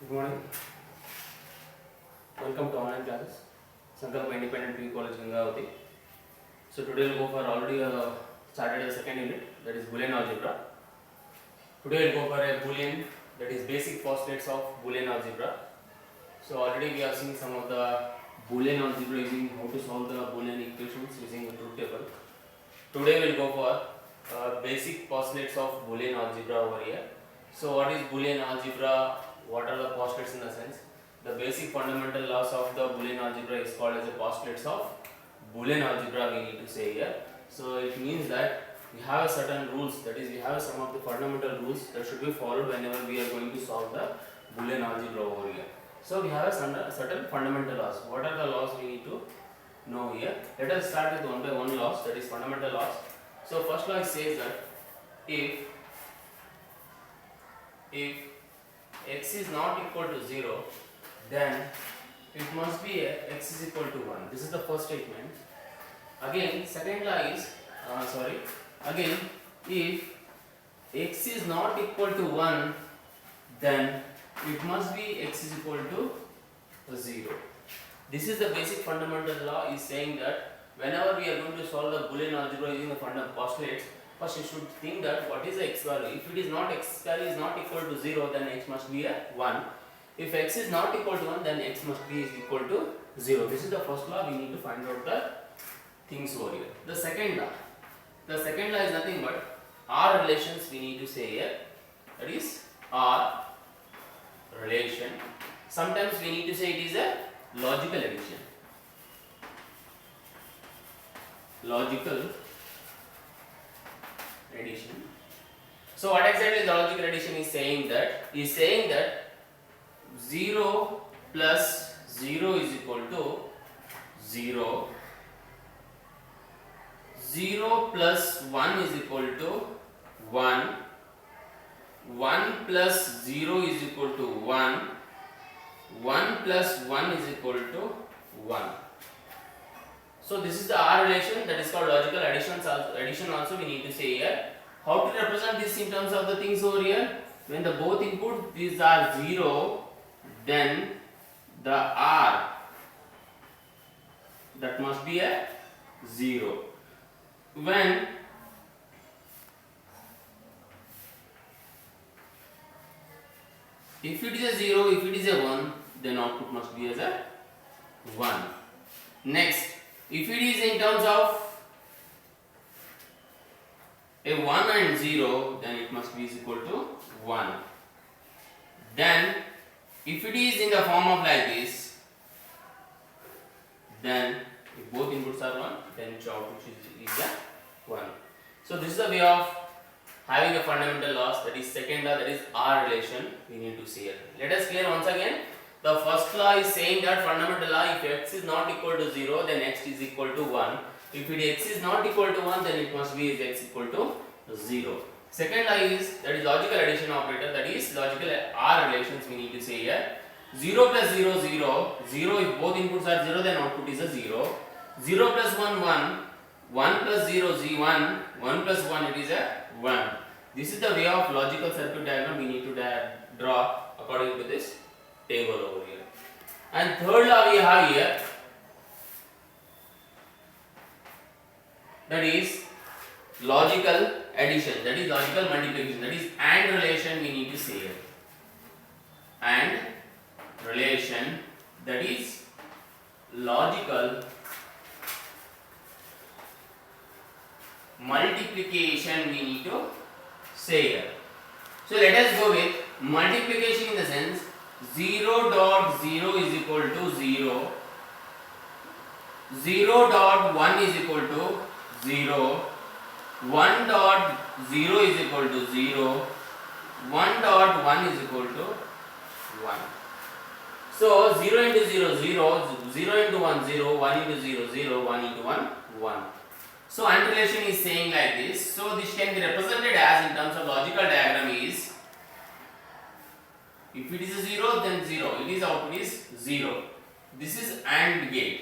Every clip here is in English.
Good morning. Welcome to online classes. Sankalpa Independent PU College, Gangavati. So today we'll go for already started the second unit, that is Boolean algebra. Today we'll go for a Boolean, that is basic postulates of Boolean algebra. So already we have seen some of the Boolean algebra using how to solve the Boolean equations using the truth table. Today we'll go for basic postulates of Boolean algebra over here. So what is Boolean algebra? What are the postulates in the sense? The basic fundamental laws of the Boolean algebra is called as the postulates of Boolean algebra, we need to say here. So it means that we have certain rules, that is we have some of the fundamental rules that should be followed whenever we are going to solve the Boolean algebra over here. So we have a certain fundamental laws. What are the laws we need to know here? Let us start with one by one laws, that is fundamental laws. So first law says that if x is not equal to 0, then it must be x is equal to 1. This is the first statement. Again, second law is again, if x is not equal to 1, then it must be x is equal to 0. This is the basic fundamental law, is saying that whenever we are going to solve the Boolean algebra using the fundamental postulates, first you should think that what is the x value. If it is not, x value is not equal to 0, then x must be a 1. If x is not equal to 1, then x must be equal to 0. This is the first law. We need to find out the things over here. The second law is nothing but R relations we need to say here. That is R relation. Sometimes we need to say it is a logical addition. Logical addition. So what exactly the logical addition is saying that? Is saying that 0 plus 0 is equal to 0. 0 plus 1 is equal to 1. 1 plus 0 is equal to 1. 1 plus 1 is equal to 1. So this is the R relation, that is called logical addition also we need to say here. How to represent this in terms of the things over here? When the both input these are 0, then the R that must be a 0. When if it is a 0, if it is a 1, then output must be as a 1. Next, if it is in terms of a 1 and 0, then it must be equal to 1. Then if it is in the form of like this, then if both inputs are 1, then its output is a 1. So this is the way of having a fundamental laws, that is second law, that is R relation we need to see here. Let us clear once again. The first law is saying that fundamental law, if x is not equal to 0, then x is equal to 1. If x is not equal to 1, then it must be x equal to 0. Second law is, that is logical addition operator, that is logical R relations we need to say here. 0 plus 0, 0. 0, if both inputs are 0, then output is a 0. 0 plus 1, 1. 1 plus 0, 1. 1 plus 1, it is a 1. This is the way of logical circuit diagram we need to draw according to this table over here. And third law we have here, that is logical addition, that is logical multiplication, that is AND relation we need to say here. AND relation, that is logical multiplication we need to say here. So let us go with multiplication in the sense 0 dot 0 is equal to 0. 0 dot 1 is equal to 0. 1 dot 0 is equal to 0. 1 dot 1 is equal to 1. So 0 into 0, 0. 0 into 1, 0. 1 into 0, 0. 1 into 1, 1. So AND relation is saying like this. So this can be represented as, in terms of logical diagram, is if it is a 0, then 0. It is output is 0. This is AND gate.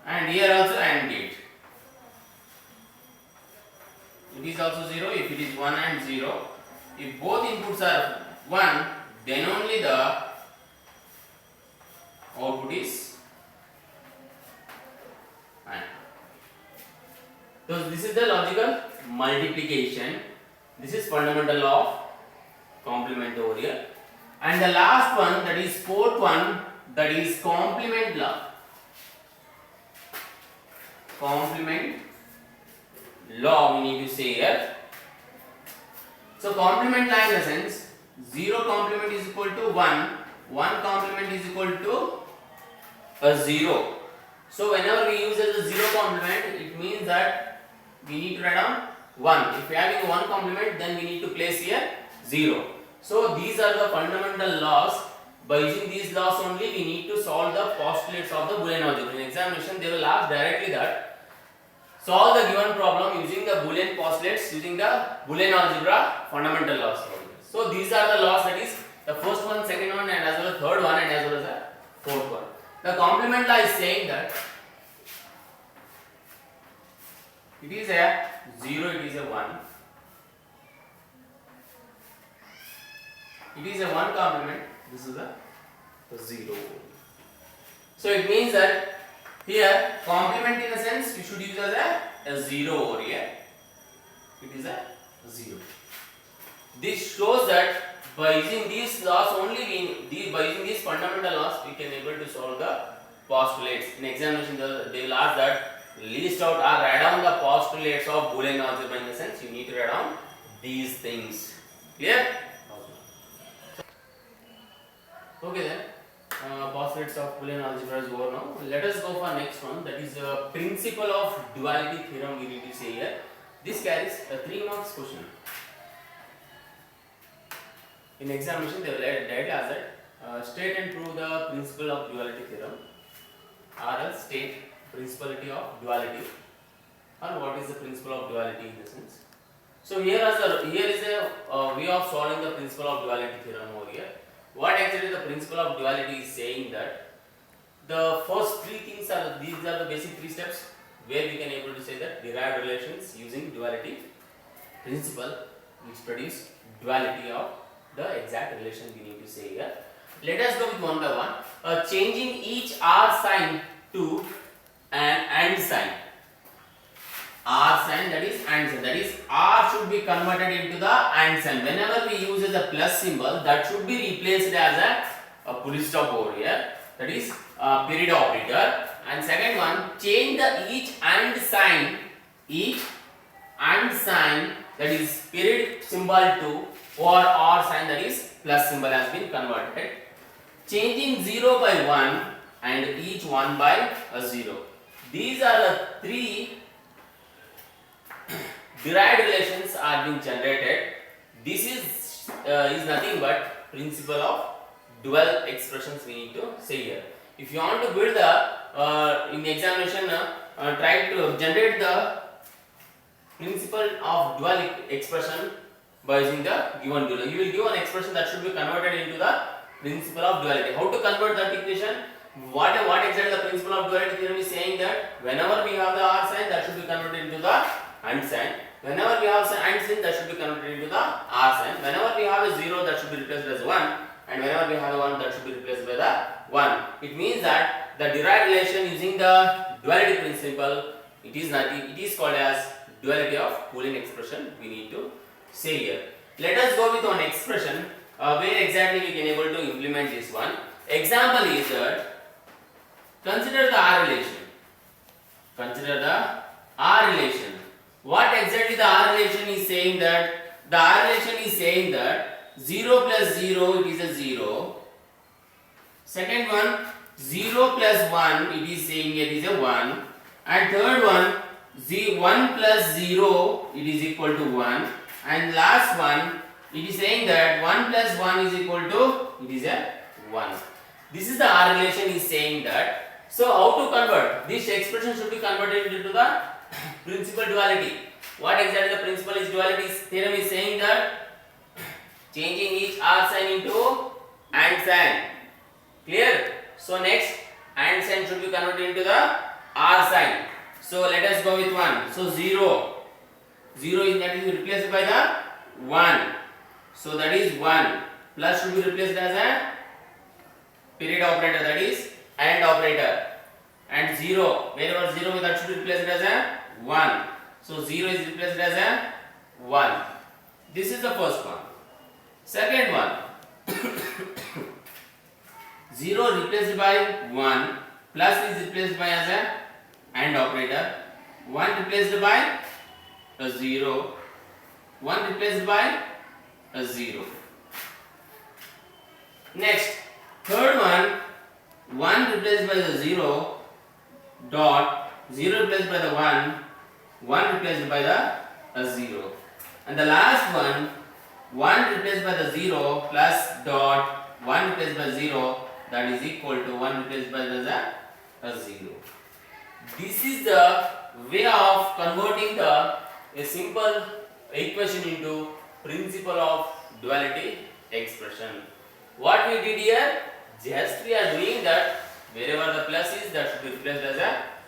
And here also AND gate. is 1 and 0. If both inputs are 1, then only the output is 1. So this is the logical multiplication. This is fundamental law of complement over here. And the last one, that is fourth one, that is complement law. Complement law we need to say here. So complement law in the sense 0 complement is equal to 1, 1 complement is equal to a 0. So whenever we use as a 0 complement, it means that we need to write down 1. If we are having 1 complement, then we need to place here 0. So these are the fundamental laws. By using these laws only, we need to solve the postulates of the Boolean algebra. In examination, they will ask directly that solve the given problem using the Boolean postulates, using the Boolean algebra fundamental laws. So these are the laws, that is the first one, second one, and as well as third one, and as well as the fourth one. The complement law is saying that it is a 0, it is a 1. It is a 1 complement, this is a 0. So it means that here complement in a sense you should use as a 0 over here. It is a 0. This shows that by using these laws only, by using these fundamental laws, we can able to solve the postulates. In examination, they will ask that list out or write down the postulates of Boolean algebra. In the sense, you need to write down these things. Clear? Okay then. Postulates of Boolean algebra is over now. Let us go for next one. That is the principle of duality theorem. We need to say here. This carries a 3 marks question. In examination, they will directly ask that state and prove the principle of duality theorem, or else state principality of duality, or what is the principle of duality in the sense. So here is a way of solving the principle of duality theorem over here. What actually the principle of duality is saying that the first 3 things are, these are the basic 3 steps where we can able to say that derived relations using duality principle which produce duality of the exact relation we need to say here. Let us go with one by one. Changing each R sign to an AND sign. R sign, that is AND sign. That is R should be converted into the AND sign. Whenever we use as a plus symbol, that should be replaced as a full stop over here. That is period operator. And second one, change the each AND sign, that is period symbol to or sign, that is plus symbol has been converted. Changing 0 by 1 and each 1 by a 0. These are the 3 derived relations are being generated. This is nothing but principle of dual expressions we need to say here. If you want to build the in the examination try to generate the principle of dual expression by using the given dual. You will give an expression that should be converted into the principle of duality. How to convert that equation? What exactly the principle of duality theorem is saying that whenever we have the R sign, that should be converted into the AND sign. Whenever we have AND sign, that should be converted into the R sign. Whenever we have a 0, that should be replaced as 1, and whenever we have a 1, that should be replaced by the 1. It means that the derived relation using the duality principle, it is called as duality of Boolean expression we need to say here. Let us go with one expression where exactly we can able to implement this one. Example is that consider the R relation. Consider the R relation. What exactly the R relation is saying that? The R relation is saying that 0 plus 0 it is a 0. Second one, 0 plus 1 it is saying it is a 1. And third one, 1 plus 0 it is equal to 1. And last one, it is saying that 1 plus 1 is equal to, it is a 1. This is the R relation is saying that. So how to convert? This expression should be converted into the principal duality. What exactly the principle is duality theorem is saying that changing each R sign into AND sign. Clear? So next AND sign should be converted into the R sign. So let us go with one. So 0 is that is replaced by the 1. So that is 1. Plus should be replaced as a period operator, that is AND operator. And 0, wherever 0 that should be replaced as a 1. So 0 is replaced as a 1. This is the first one. Second one, 0 replaced by 1, plus is replaced by as a AND operator, 1 replaced by a 0, 1 replaced by a 0. Next, third one, 1 replaced by the 0, dot, 0 replaced by the 1, 1 replaced by the 0. And the last one, 1 replaced by the 0 plus dot 1 replaced by 0, that is equal to 1 replaced by the 0. This is the way of converting a simple equation into principle of duality expression. What we did here, just we are doing that wherever the plus is, that should be replaced as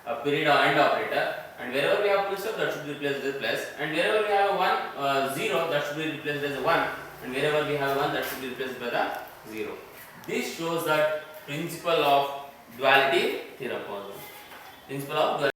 a period or AND operator, and wherever we have full stop, that should be replaced as plus, and wherever we have 0, that should be replaced as 1, and wherever we have 1, that should be replaced by the 0. This shows that principle of duality theorem. Principle of duality.